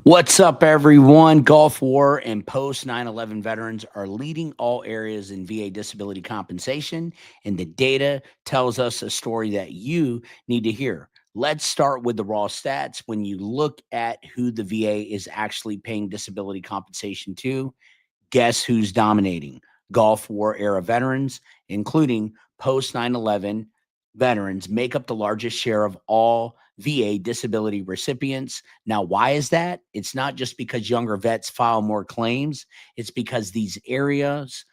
What's up, everyone? Gulf War and post 9/11 veterans are leading all areas in VA disability compensation, and the data tells us a story that you need to hear. Let's start with the raw stats. When you look at who the VA is actually paying disability compensation to, guess who's dominating? Gulf War era veterans, including post 9/11 veterans, make up the largest share of all VA disability recipients. Now, why is that? It's not just because younger vets file more claims, it's because these eras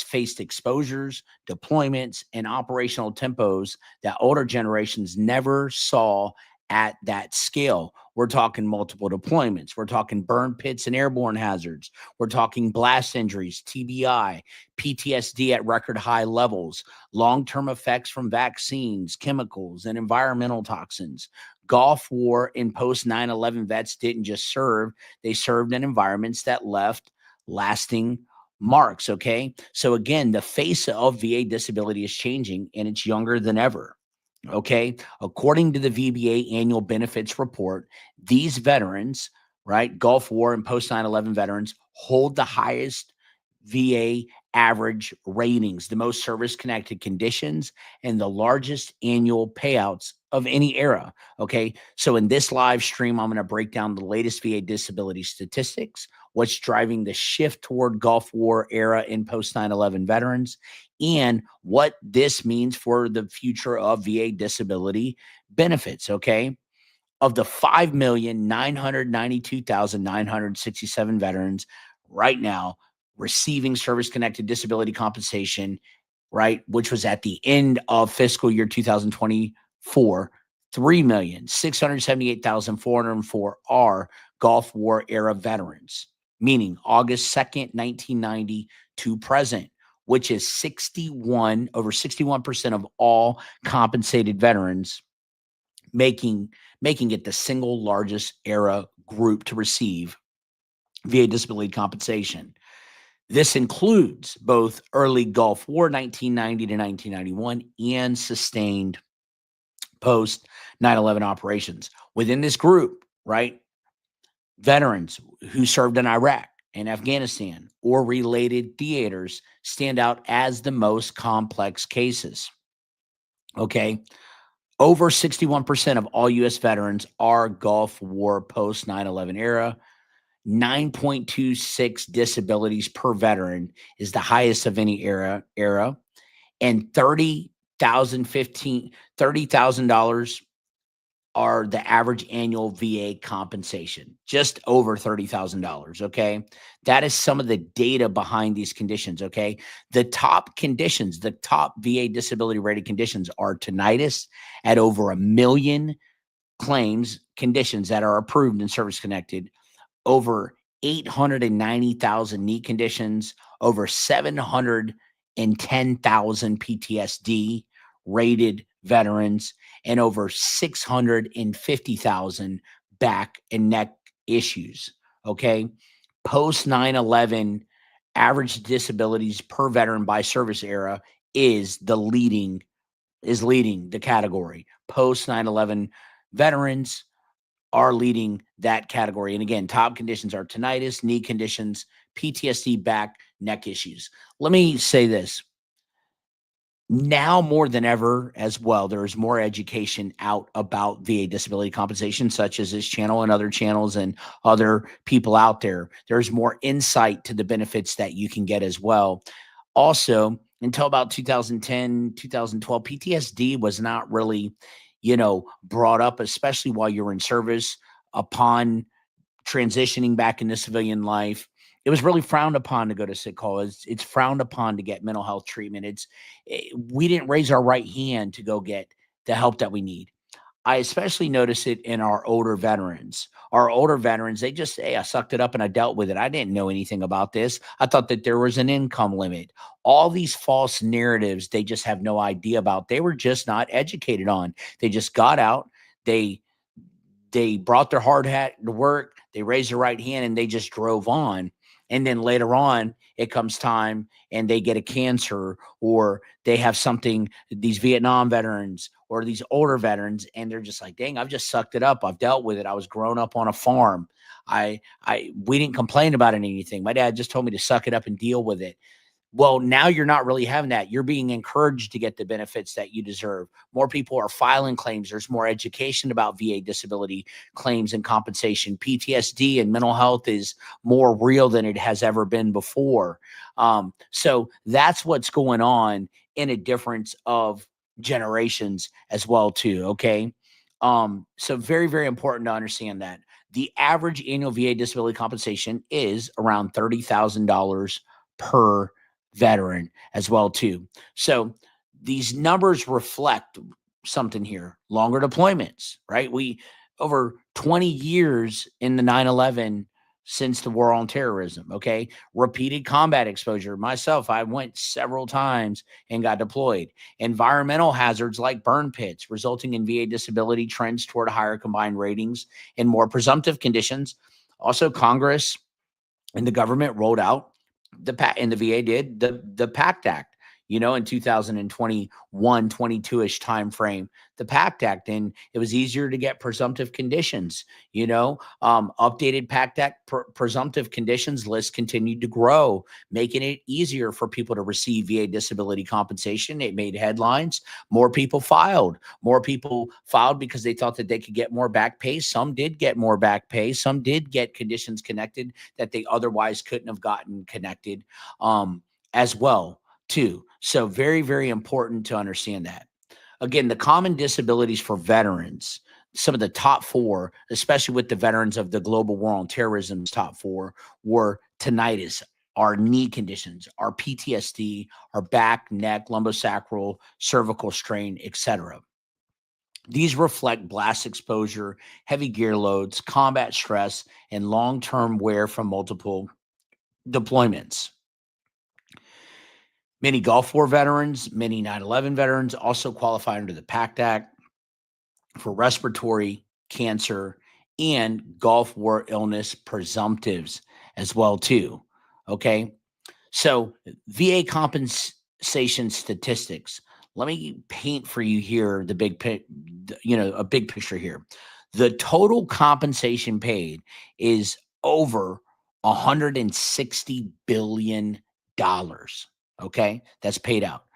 faced exposures, deployments, and operational tempos that older generations never saw at that scale. We're talking multiple deployments. We're talking burn pits and airborne hazards. We're talking blast injuries, TBI, PTSD at record high levels, long-term effects from vaccines, chemicals, and environmental toxins. Gulf War and post 9/11 vets didn't just serve, they served in environments that left lasting marks. Okay. So, again, the face of VA disability is changing and it's younger than ever. Okay. According to the VBA Annual Benefits Report, these veterans, right, Gulf War and post 9/11 veterans, hold the highest VA average ratings, the most service connected conditions, and the largest annual payouts of any era. Okay. So, in this live stream, I'm going to break down the latest VA disability statistics, what's driving the shift toward Gulf War era and post 9/11 veterans, and what this means for the future of VA disability benefits. Okay. Of the 5,992,967 veterans right now receiving service connected disability compensation, right, which was at the end of fiscal year 2024, 3,678,404 are Gulf War era veterans, meaning August 2nd, 1990 to present, which is over 61% of all compensated veterans, making it the single largest era group to receive VA disability compensation. This includes both early Gulf War 1990 to 1991 and sustained post 9/11 operations. Within this group, right, veterans who served in Iraq and Afghanistan or related theaters stand out as the most complex cases. Okay. Over 61% of all U.S. veterans are Gulf War post 9/11 era. 9.26 disabilities per veteran is the highest of any era, and $30,000 are the average annual VA compensation, just over $30,000. Okay. That is some of the data behind these conditions. Okay. The top conditions, the top VA disability rated conditions are tinnitus at over 1 million claims, conditions that are approved and service connected, over 890,000 knee conditions, over 710,000 PTSD rated veterans, and over 650,000 back and neck issues. Okay. Post 9/11 average disabilities per veteran by service era is leading the category. Post 9/11 veterans are leading that category. And again, top conditions are tinnitus, knee conditions, PTSD, back, neck issues. Let me say this. Now more than ever as well, there's more education out about VA disability compensation, such as this channel and other channels and other people out there. There's more insight to the benefits that you can get as well. Also, until about 2010, 2012, PTSD was not really, brought up, especially while you're in service. Upon transitioning back into civilian life, it was really frowned upon to go to sick call. It's frowned upon to get mental health treatment. We didn't raise our right hand to go get the help that we need. I especially notice it in our older veterans. Our older veterans, they just say, I sucked it up and I dealt with it. I didn't know anything about this. I thought that there was an income limit. All these false narratives, they just have no idea about. They were just not educated on. They just got out. They brought their hard hat to work. They raised their right hand and they just drove on. And then later on, it comes time and they get a cancer, or they have something, these Vietnam veterans or these older veterans, and they're just like, dang, I've just sucked it up. I've dealt with it. I was grown up on a farm. We didn't complain about anything. My dad just told me to suck it up and deal with it. Well, now you're not really having that. You're being encouraged to get the benefits that you deserve. More people are filing claims. There's more education about VA disability claims and compensation. PTSD and mental health is more real than it has ever been before. So that's what's going on in a difference of generations as well, too. Okay. So very, very important to understand that the average annual VA disability compensation is around $30,000 per veteran as well too. So these numbers reflect something here. Longer deployments, right? We over 20 years in the 9/11 since the war on terrorism, okay? Repeated combat exposure. Myself, I went several times and got deployed. Environmental hazards like burn pits, resulting in VA disability trends toward higher combined ratings and more presumptive conditions. Also, Congress and the government rolled out and the VA did the PACT Act, in 2021, 22-ish time frame, the PACT Act, and it was easier to get presumptive conditions, updated PACT Act presumptive conditions list continued to grow, making it easier for people to receive VA disability compensation. It made headlines. More people filed because they thought that they could get more back pay. Some did get more back pay. Some did get conditions connected that they otherwise couldn't have gotten connected as well too. So very, very important to understand that. Again, the common disabilities for veterans, some of the top four, especially with the veterans of the global war on terrorism's top four, were tinnitus, our knee conditions, our PTSD, our back, neck, lumbosacral, cervical strain, etc. These reflect blast exposure, heavy gear loads, combat stress, and long-term wear from multiple deployments. Many Gulf War veterans, many 9/11 veterans also qualify under the PACT Act for respiratory, cancer, and Gulf War illness presumptives as well too. Okay, so VA compensation statistics. Let me paint for you here a big picture here. The total compensation paid is over $160 billion. Okay, that's paid out.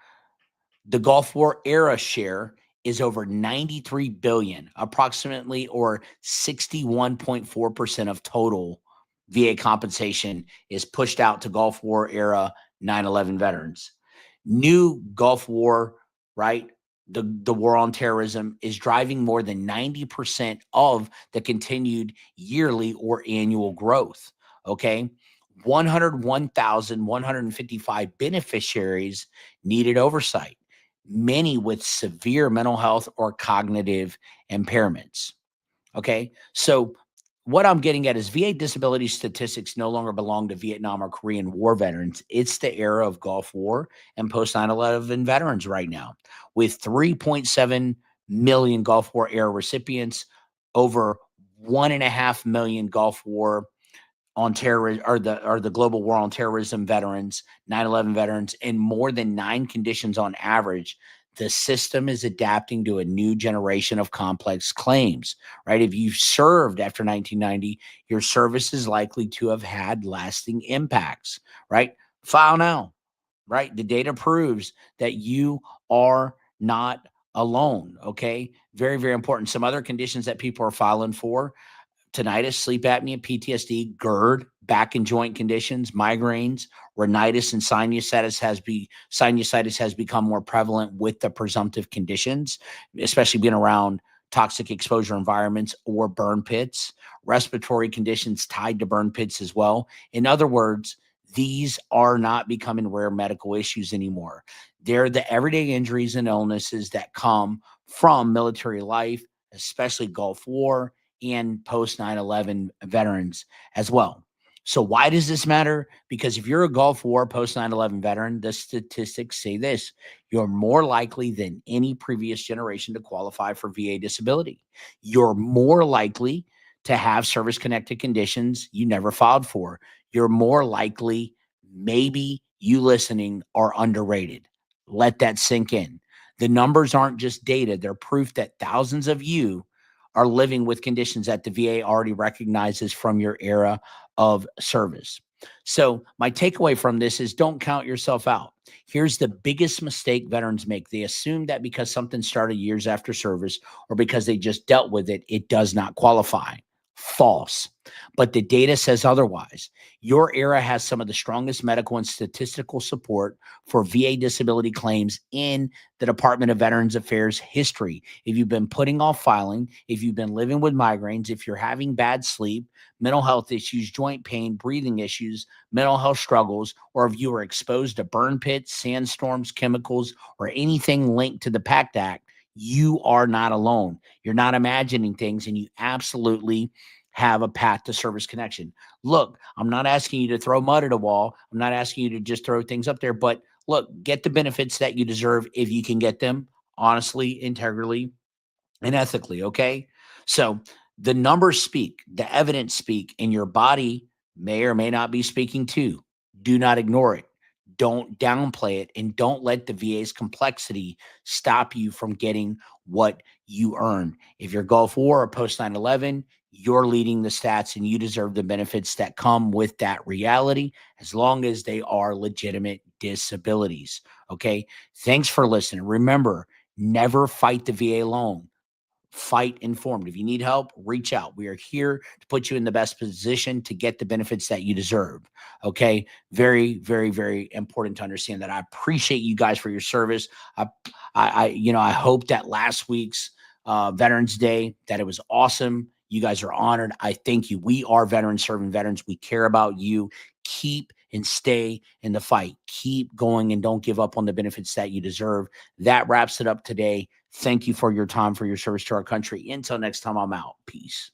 The Gulf War era share is over 93 billion, approximately, or 61.4% of total VA compensation is pushed out to Gulf War era 9/11 veterans. New Gulf War, right? The war on terrorism is driving more than 90% of the continued yearly or annual growth. Okay. 101,155 beneficiaries needed oversight, many with severe mental health or cognitive impairments. Okay. So, what I'm getting at is VA disability statistics no longer belong to Vietnam or Korean War veterans. It's the era of Gulf War and post 9/11 veterans right now, with 3.7 million Gulf War era recipients, over 1.5 million Gulf War on terrorism, or the global war on terrorism veterans, 9/11 veterans, and more than 9 conditions on average. The system is adapting to a new generation of complex claims, right? If you've served after 1990, your service is likely to have had lasting impacts, right? File now, right? The data proves that you are not alone, okay? Very, very important. Some other conditions that people are filing for: tinnitus, sleep apnea, PTSD, GERD, back and joint conditions, migraines, rhinitis, and sinusitis has become more prevalent with the presumptive conditions, especially being around toxic exposure environments or burn pits. Respiratory conditions tied to burn pits as well. In other words, these are not becoming rare medical issues anymore. They're the everyday injuries and illnesses that come from military life, especially Gulf War and post 9/11 veterans as well. So why does this matter? Because if you're a Gulf War post 9/11 veteran, the statistics say this: you're more likely than any previous generation to qualify for VA disability. You're more likely to have service-connected conditions you never filed for. You're more likely maybe you listening are underrated. Let that sink in. The numbers aren't just data, they're proof that thousands of you are living with conditions that the VA already recognizes from your era of service. So, my takeaway from this is don't count yourself out. Here's the biggest mistake veterans make. They assume that because something started years after service or because they just dealt with it, it does not qualify. False. But the data says otherwise. Your era has some of the strongest medical and statistical support for VA disability claims in the Department of Veterans Affairs history. If you've been putting off filing, if you've been living with migraines, if you're having bad sleep, mental health issues, joint pain, breathing issues, mental health struggles, or if you were exposed to burn pits, sandstorms, chemicals, or anything linked to the PACT Act, you are not alone. You're not imagining things, and you absolutely have a path to service connection. Look, I'm not asking you to throw mud at a wall. I'm not asking you to just throw things up there, but look, get the benefits that you deserve if you can get them honestly, integrally, and ethically. Okay. So the numbers speak, the evidence speak, and your body may or may not be speaking too. Do not ignore it. Don't downplay it, and don't let the VA's complexity stop you from getting what you earn. If you're Gulf War or post 9/11, you're leading the stats and you deserve the benefits that come with that reality as long as they are legitimate disabilities. Okay. Thanks for listening. Remember, never fight the VA alone. Fight informed. If you need help, reach out. We are here to put you in the best position to get the benefits that you deserve. Okay. Very, very, very important to understand that. I appreciate you guys for your service. I hope that last week's Veterans Day, that it was awesome. You guys are honored. I thank you. We are veterans serving veterans. We care about you. Keep and stay in the fight. Keep going and don't give up on the benefits that you deserve. That wraps it up today. Thank you for your time, for your service to our country. Until next time, I'm out. Peace.